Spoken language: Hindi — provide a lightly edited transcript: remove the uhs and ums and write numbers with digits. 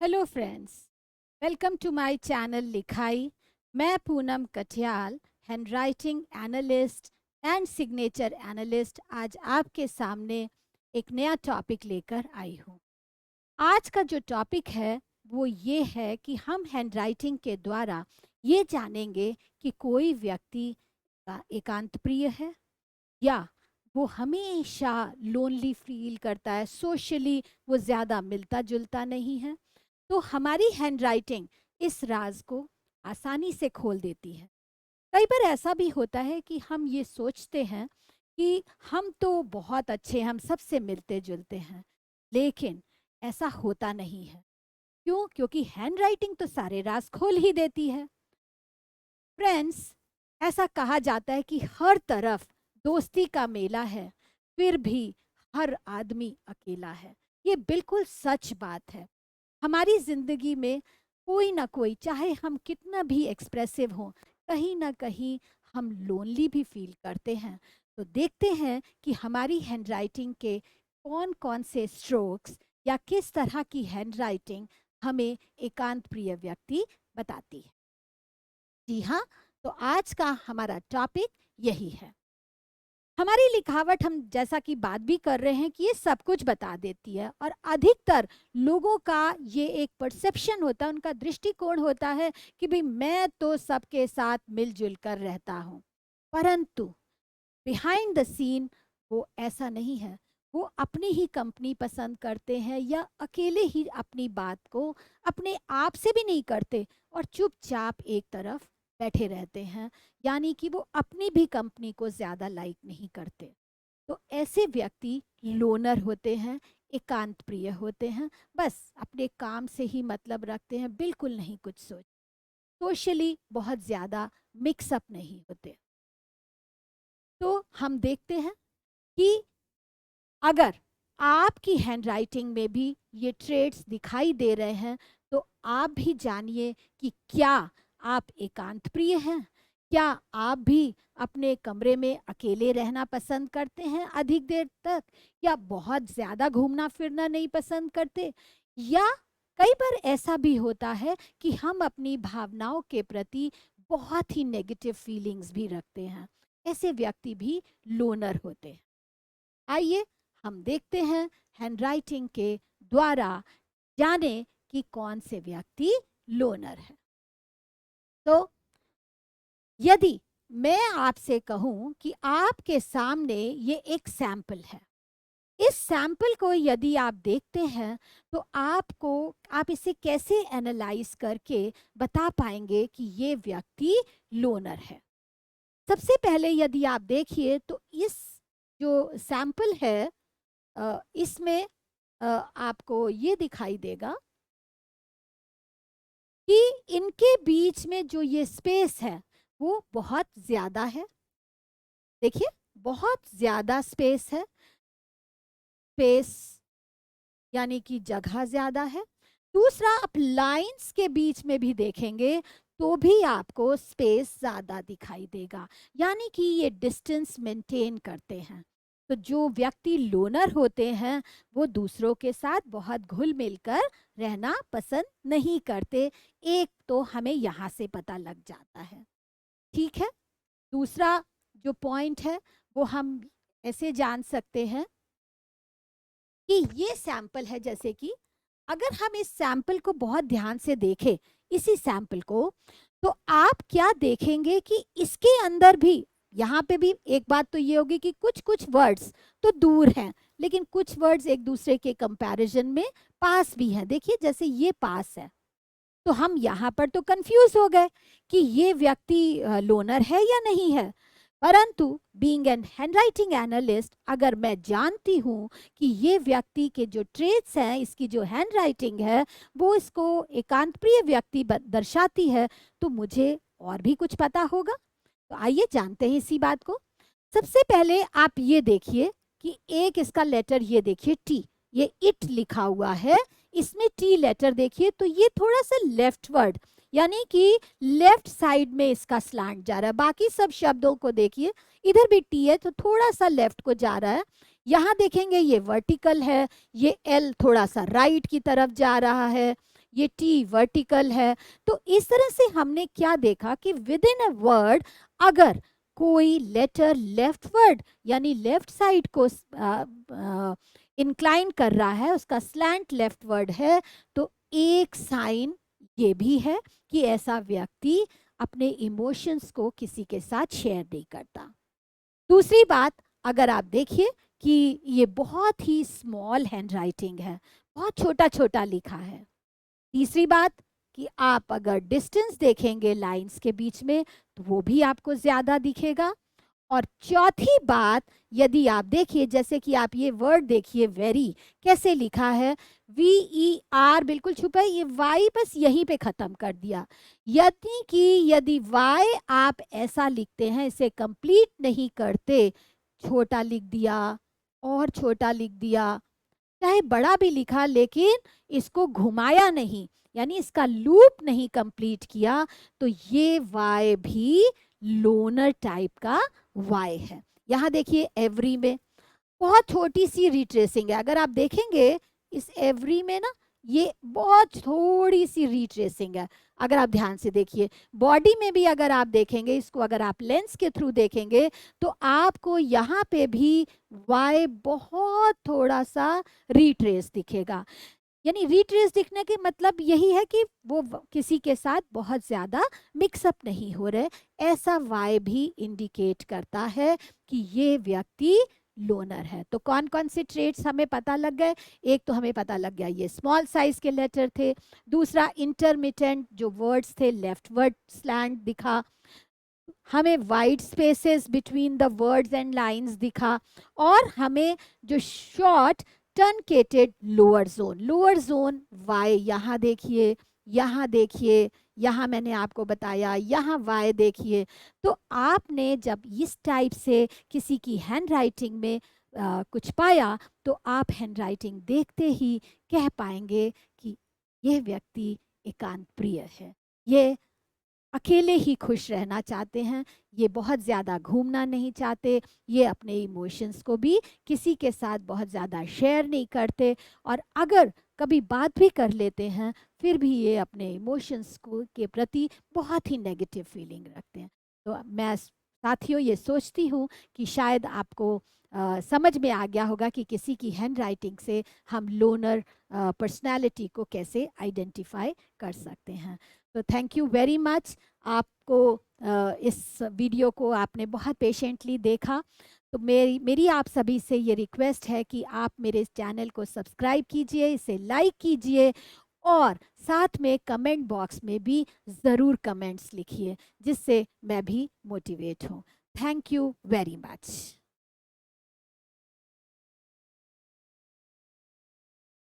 Hello friends, welcome to my channel लिखाई। मैं Poonam Katiyal, handwriting analyst and signature analyst, आज आपके सामने एक नया टॉपिक लेकर आई हूँ। आज का जो टॉपिक है वो ये है कि हम हैंड राइटिंग के द्वारा ये जानेंगे कि कोई व्यक्ति का एकांत प्रिय है या वो हमेशा लोनली फील करता है, सोशली वो ज़्यादा मिलता जुलता नहीं है। तो हमारी हैंडराइटिंग इस राज को आसानी से खोल देती है। कई बार ऐसा भी होता है कि हम ये सोचते हैं कि हम तो बहुत अच्छे, हम सबसे मिलते जुलते हैं, लेकिन ऐसा होता नहीं है। क्यों? क्योंकि हैंडराइटिंग तो सारे राज खोल ही देती है। फ्रेंड्स, ऐसा कहा जाता है कि हर तरफ दोस्ती का मेला है, फिर भी हर आदमी अकेला है। ये बिल्कुल सच बात है। हमारी ज़िंदगी में कोई ना कोई, चाहे हम कितना भी एक्सप्रेसिव हों, कहीं ना कहीं हम लोनली भी फील करते हैं। तो देखते हैं कि हमारी हैंडराइटिंग के कौन कौन से स्ट्रोक्स या किस तरह की हैंडराइटिंग हमें एकांत प्रिय व्यक्ति बताती है। जी हाँ, तो आज का हमारा टॉपिक यही है। हमारी लिखावट, हम जैसा कि बात भी कर रहे हैं कि ये सब कुछ बता देती है, और अधिकतर लोगों का ये एक परसेप्शन होता है, उनका दृष्टिकोण होता है कि भाई मैं तो सबके साथ मिलजुल कर रहता हूँ, परंतु बिहाइंड द सीन वो ऐसा नहीं है। वो अपनी ही कंपनी पसंद करते हैं या अकेले ही अपनी बात को अपने आप से भी नहीं करते और चुपचाप एक तरफ बैठे रहते हैं, यानी कि वो अपनी भी कंपनी को ज़्यादा लाइक नहीं करते। तो ऐसे व्यक्ति लोनर होते हैं, एकांत प्रिय होते हैं, बस अपने काम से ही मतलब रखते हैं, बिल्कुल नहीं कुछ सोशली बहुत ज़्यादा मिक्सअप नहीं होते। तो हम देखते हैं कि अगर आपकी हैंडराइटिंग में भी ये ट्रेड्स दिखाई दे रहे हैं, तो आप भी जानिए कि क्या आप एकांत प्रिय हैं। क्या आप भी अपने कमरे में अकेले रहना पसंद करते हैं अधिक देर तक, या बहुत ज़्यादा घूमना फिरना नहीं पसंद करते, या कई बार ऐसा भी होता है कि हम अपनी भावनाओं के प्रति बहुत ही नेगेटिव फीलिंग्स भी रखते हैं। ऐसे व्यक्ति भी लोनर होते हैं। आइए हम देखते हैं हैंडराइटिंग के द्वारा जाने कि कौन से व्यक्ति लोनर है। तो यदि मैं आपसे कहूं कि आपके सामने ये एक सैंपल है, इस सैंपल को यदि आप देखते हैं तो आप इसे कैसे एनालाइज करके बता पाएंगे कि ये व्यक्ति लोनर है। सबसे पहले यदि आप देखिए तो इस जो सैंपल है, इसमें आपको ये दिखाई देगा कि इनके बीच में जो ये स्पेस है वो बहुत ज़्यादा है। देखिए, बहुत ज़्यादा स्पेस है। स्पेस यानी कि जगह ज़्यादा है। दूसरा, आप लाइंस के बीच में भी देखेंगे तो भी आपको स्पेस ज़्यादा दिखाई देगा, यानी कि ये डिस्टेंस मेंटेन करते हैं। तो जो व्यक्ति लोनर होते हैं वो दूसरों के साथ बहुत घुल मिल कर रहना पसंद नहीं करते। एक तो हमें यहाँ से पता लग जाता है। ठीक है। दूसरा जो पॉइंट है वो हम ऐसे जान सकते हैं कि ये सैंपल है, जैसे कि अगर हम इस सैंपल को बहुत ध्यान से देखें, इसी सैंपल को, तो आप क्या देखेंगे कि इसके अंदर भी, यहाँ पे भी एक बात तो ये होगी कि कुछ कुछ वर्ड्स तो दूर हैं, लेकिन कुछ वर्ड्स एक दूसरे के कंपैरिजन में पास भी हैं। देखिए, जैसे ये पास है, तो हम यहाँ पर तो कंफ्यूज हो गए कि ये व्यक्ति लोनर है या नहीं है। परंतु बीइंग एन हैंडराइटिंग एनालिस्ट, अगर मैं जानती हूँ कि ये व्यक्ति के जो ट्रेट्स हैं, इसकी जो हैंडराइटिंग है वो इसको एकांत प्रिय व्यक्ति दर्शाती है, तो मुझे और भी कुछ पता होगा। तो आइए जानते हैं इसी बात को। सबसे पहले आप ये देखिए कि एक इसका लेटर, ये देखिए टी, ये इट लिखा हुआ है, इसमें टी लेटर देखिए, तो ये थोड़ा सा लेफ्टवर्ड, यानी कि लेफ्ट साइड में इसका स्लैंट जा रहा है। बाकी सब शब्दों को देखिए, इधर भी टी है तो थोड़ा सा लेफ्ट को जा रहा है। यहाँ देखेंगे ये वर्टिकल है, ये एल थोड़ा सा राइट की तरफ जा रहा है। ये टी वर्टिकल है। तो इस तरह से हमने क्या देखा कि विद इन अ वर्ड अगर कोई लेटर लेफ्टवर्ड यानी लेफ्ट साइड को इंक्लाइन कर रहा है, उसका स्लैंट लेफ्टवर्ड है, तो एक साइन ये भी है कि ऐसा व्यक्ति अपने इमोशंस को किसी के साथ शेयर नहीं करता। दूसरी बात, अगर आप देखिए कि ये बहुत ही स्मॉल हैंडराइटिंग है, बहुत छोटा छोटा लिखा है। तीसरी बात कि आप अगर डिस्टेंस देखेंगे लाइंस के बीच में तो वो भी आपको ज्यादा दिखेगा। और चौथी बात, यदि आप देखिए जैसे कि आप ये वर्ड देखिए वेरी, कैसे लिखा है, VER बिल्कुल छुपा है, ये वाई बस यहीं पे खत्म कर दिया। यदि वाई आप ऐसा लिखते हैं, इसे कंप्लीट नहीं करते, छोटा लिख दिया और छोटा लिख दिया, चाहे बड़ा भी लिखा लेकिन इसको घुमाया नहीं, यानी इसका लूप नहीं कंप्लीट किया, तो ये वाई भी लोनर टाइप का वाई है। यहाँ देखिए एवरी में बहुत छोटी सी रिट्रेसिंग है। अगर आप देखेंगे इस एवरी में ना, ये बहुत थोड़ी सी रिट्रेसिंग है। अगर आप ध्यान से देखिए, बॉडी में भी अगर आप देखेंगे इसको, अगर आप लेंस के थ्रू देखेंगे तो आपको यहाँ पे भी वाई बहुत थोड़ा सा रिट्रेस दिखेगा। यानी रिट्रेस दिखने के मतलब यही है कि वो किसी के साथ बहुत ज़्यादा मिक्सअप नहीं हो रहे। ऐसा वाई भी इंडिकेट करता है कि ये व्यक्ति लोनर है। तो कौन कौन से ट्रेड्स हमें पता लग गए? एक तो हमें पता लग गया ये स्मॉल साइज के लेटर थे। दूसरा, इंटरमिटेंट जो वर्ड्स थे, लेफ्ट वर्ड स्लैंट दिखा। हमें wide spaces between the words and lines दिखा। और हमें जो शॉर्ट टर्नकेटेड लोअर जोन वाई, यहाँ देखिए, यहाँ देखिए, यहाँ मैंने आपको बताया, यहाँ वाई देखिए। तो आपने जब इस टाइप से किसी की हैंड राइटिंग में कुछ पाया तो आप हैंड राइटिंग देखते ही कह पाएंगे कि यह व्यक्ति एकांत प्रिय है, ये अकेले ही खुश रहना चाहते हैं, ये बहुत ज़्यादा घूमना नहीं चाहते, ये अपने इमोशंस को भी किसी के साथ बहुत ज़्यादा शेयर नहीं करते, और अगर कभी बात भी कर लेते हैं फिर भी ये अपने इमोशंस को के प्रति बहुत ही नेगेटिव फीलिंग रखते हैं। तो मैं साथियों ये सोचती हूँ कि शायद आपको समझ में आ गया होगा कि किसी की हैंड राइटिंग से हम लोनर पर्सनैलिटी को कैसे आइडेंटिफाई कर सकते हैं। तो थैंक यू वेरी मच। आपको इस वीडियो को आपने बहुत पेशेंटली देखा। तो मेरी आप सभी से ये रिक्वेस्ट है कि आप मेरे इस चैनल को सब्सक्राइब कीजिए, इसे लाइक कीजिए, और साथ में कमेंट बॉक्स में भी ज़रूर कमेंट्स लिखिए जिससे मैं भी मोटिवेट हूँ। Thank you very much.